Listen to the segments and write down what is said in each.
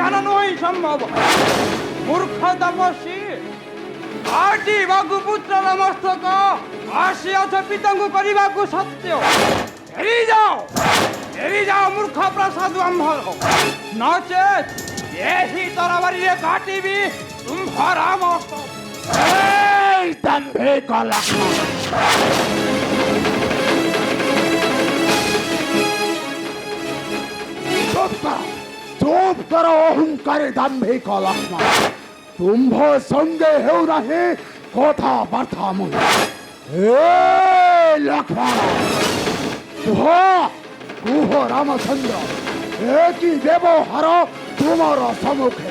জ্ঞান নয় সম্ভব। মূর্খ তপস্বী କାଟିବାକୁ ପୁତ୍ରର ମସ୍ତକ ଆସିଅଛ ପିତାଙ୍କୁ କରିବାକୁ ସତ୍ୟ। ଫେରିଯାଅ ମୂର୍ଖ ପ୍ରସାଦ ଆମ୍ଭର, ନଚେତ୍ ଏହି ତରବାରୀରେ କାଟିବି ତୁମ୍ଭର ମସ୍ତକ। চুপ কর অহংকারে দাম্ভিক লক্ষ্মণ। তুম্ভ সঙ্গে হেউ নাহি কথাবার্তা মুই। লক্ষ্মণ কুহ রামচন্দ্র, কি ব্যবহার তোমার সম্মুখে?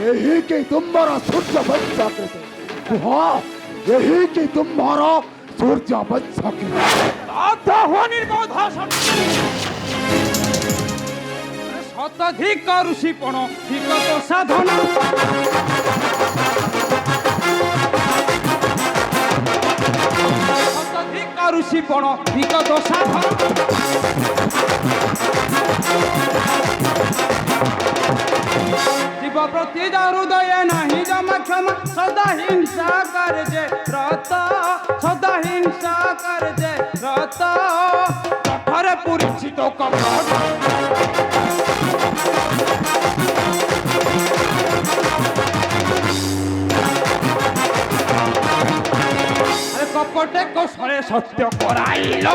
এই কি তোমার সূর্য বৎসকৃতি? কুহ এই কি তোমার সূর্য বৎসকৃতি? শতাধিক ঋষিপণ বিগত সাধন, শতাধিক ঋষিপণ বিগত সাধন, জীব প্রতি হৃদয় নাহি জমা ক্ষমা, সদা হিংসা কার্যে রত, সদা হিংসা কার্যে রত, কঠোর পরিচিত কপট। কপটে কৌশলে সত্য করাইল,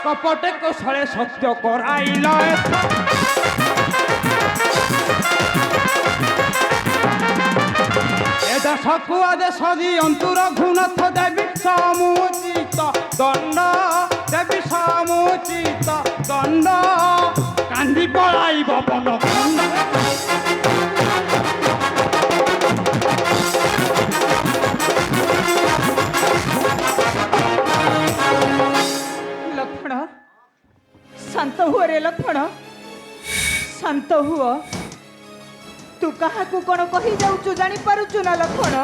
কপটে কৌশলে সত্য করাইল। এটা সকু আদেশ দিয়ন্তু রঘুনাথ দেবী সমুচিত দণ্ড, দেবী সমুচিত দণ্ড, কান্দি পলাইব বনখণ্ড। ଲକ୍ଷ୍ମଣ ଶାନ୍ତ ହୁଅ ରେ ଲକ୍ଷ୍ମଣ, ଶାନ୍ତ ହୁଅ। ତୁ କାହାକୁ କ'ଣ କହିଯାଉଛୁ ଜାଣିପାରୁଛୁ ନା ଲକ୍ଷ୍ମଣ?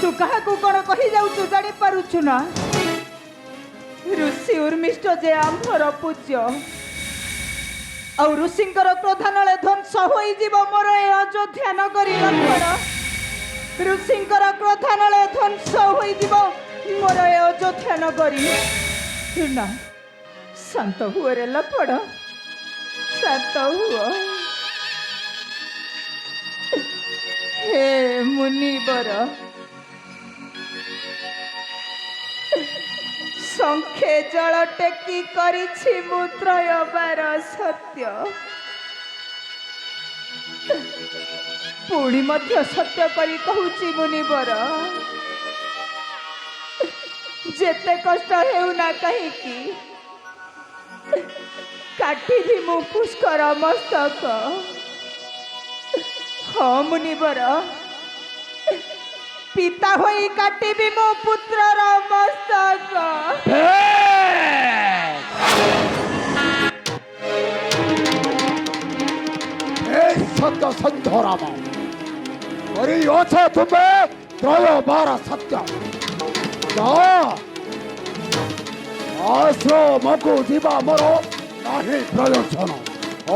ତୁ କାହାକୁ କ'ଣ କହିଯାଉଛୁ ଜାଣିପାରୁଛୁ ନା? ଋଷି ଉର୍ମିଷ୍ଠ ଯେ ଆମ୍ଭର ପୂଜ୍ୟ, ଆଉ ଋଷିଙ୍କର କ୍ରୋଧ ନଳେ ଧ୍ୱଂସ ହୋଇଯିବ ମୋର ଏ ଅଯୋଧ୍ୟା ନଗରୀ ଲକ୍ଷ୍ମଣ। ଋଷିଙ୍କର କ୍ରୋଧ ନଳେ ଧ୍ୱଂସ ହୋଇଯିବ ମୋର ଏ ଅଯୋଧ୍ୟା ନଗରୀ। ନା, ଶାନ୍ତ ହୁଅ ରେ ଲକ୍ଷ୍ମଣ, ଶାନ୍ତ ହୁଅ। ହେ ମୁନିବର, ଶଙ୍ଖେ ଜଳ ଟେକି କରିଛି ମୁଁ ତ୍ରୟବାର ସତ୍ୟ, ପୁଣି ମଧ୍ୟ ସତ୍ୟ କରି କହୁଛି ମୁନିବର, ଯେତେ କଷ୍ଟ ହେଉନା କାହିଁକି କାଟିବି ମୁଁ ପୁଷ୍କର ମସ୍ତକ। ହଁ ମୁନିବର, ପିତା ହୋଇ କାଟିବି ମୋ ପୁତ୍ରର ମସ୍ତକ। সত্য সন্ধ রাম করি অছ তুমি ত্রয়বার সত্য। আশ্রমকু ଯିବା ମୋର ନାହିଁ ପ୍ରୟୋଜନ।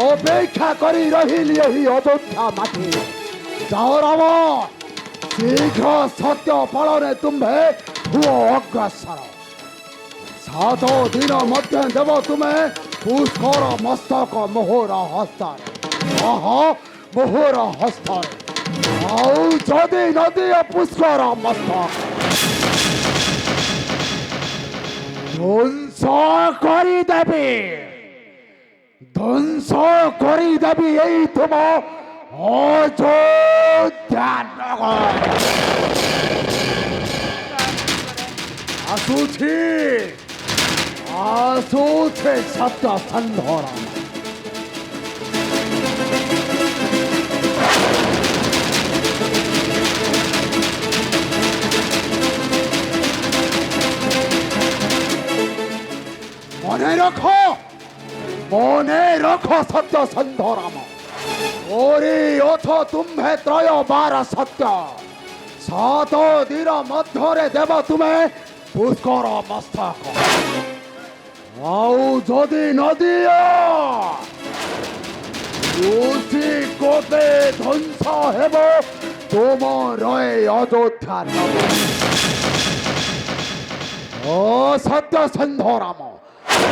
ଅପେକ୍ଷା କରି ରହିଲି ଏହି ଅଯୋଧ୍ୟା ମାଟି। ଯାଅ ରାମ, ଶୀଘ୍ର ସତ୍ୟ ପାଳନେ ତୁମ୍ଭେ ହୁଅ ଅଗ୍ରସର। 7 ଦିନ ମଧ୍ୟ ଦେବ ତୁମେ ପୁଷ୍କର ମସ୍ତକ ମୋହର ହସ୍ତରେ। ମୋହର ହସ୍ତରେ। ଆଉ ଯଦି ନଦିଅ ପୁଷ୍କର ମସ୍ତକ ধ্বংস କରିଦେବି, ধ্বংস କରିଦେବି এই ତୁମ অযোধ্যা নগর। আসুছি আসুছে সত্য সন্ধরা। মনে রখো সত্য সন্ধরাম, ওরে অথ তুম্ভে ত্রয়বার সত্য। 7 দিন মধ্যরে দেব তুমে পুষ্কর মস্তক। ଆଉ ଯଦି ନଦିଅ ଋଷି କୋଟେ ଧ୍ୱଂସ ହେବ ତୁମର ଏ ଅଯୋଧ୍ୟା ନଗର। ଓ ସତ୍ୟସନ୍ଧ ରାମ,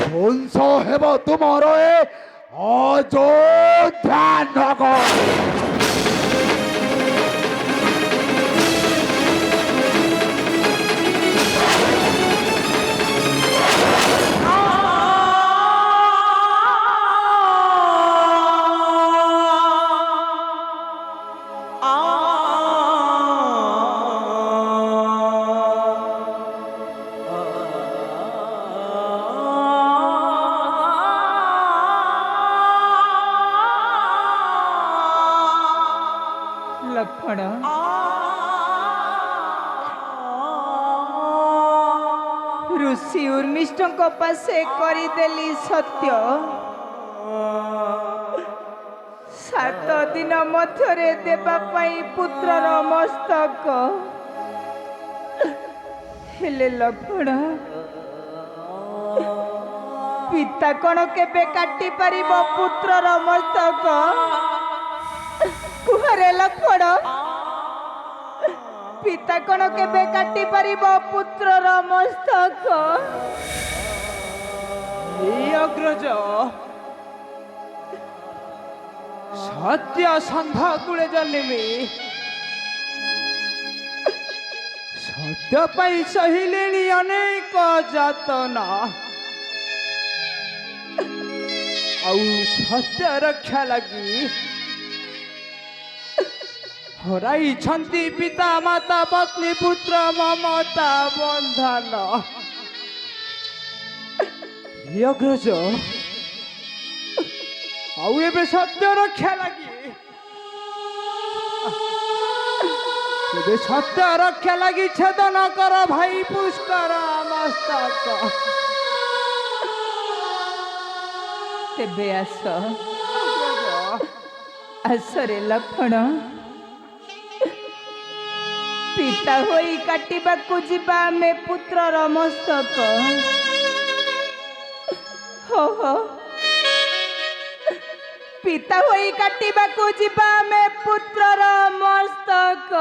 ଧ୍ୱଂସ ହେବ ତୁମର ଏ ଅଯୋଧ୍ୟା ନଗର। ଲକ୍ଷ୍ମଣ, ଋଷି ଉର୍ମିଷ୍ଠଙ୍କ ପାଶେ କରିଦେଲି ସତ୍ୟ। 7 ଦିନ ମଧ୍ୟରେ ଦେବା ପାଇଁ ପୁତ୍ରର ମସ୍ତକ। ହେଲେ ଲକ୍ଷ୍ମଣ, ପିତା କଣ କେବେ କାଟି ପାରିବ ପୁତ୍ରର ମସ୍ତକ? କୁହରେ ଲକ୍ଷ୍ମଣ, ପିତା କଣ କେବେ କାଟି ପାରିବ ପୁତ୍ରର ମସ୍ତକ? এই অগ্রজ সত্য সন্ধ্যা কূলে জন্মে সত্য পাই সহিলেনি অনেক যাতনা। ଆଉ ସତ୍ୟ ରକ୍ଷା ଲାଗି ହରାଇଛନ୍ତି ପିତା ମାତା ପତ୍ନୀ ପୁତ୍ର ମମତା ବନ୍ଧନ। ହେ ଅଗ୍ରଜ, ଆଉ ଏବେ ସତ୍ୟ ରକ୍ଷା ଲାଗି ଏବେ ସତ୍ୟ ରକ୍ଷା ଲାଗି ଛେଦନ କର ଭାଇ ପୁଷ୍କର ମସ୍ତକ। ତେବେ ଆସ, ଆସରେ ଲକ୍ଷ୍ମଣ, ପିତା ହୋଇ କାଟିବାକୁ ଯିବା ଆମେ ପୁତ୍ରର ମସ୍ତକ। ହୋ ହୋ, ପିତା ହୋଇ କାଟିବାକୁ ଯିବା ଆମେ ପୁତ୍ରର ମସ୍ତକ।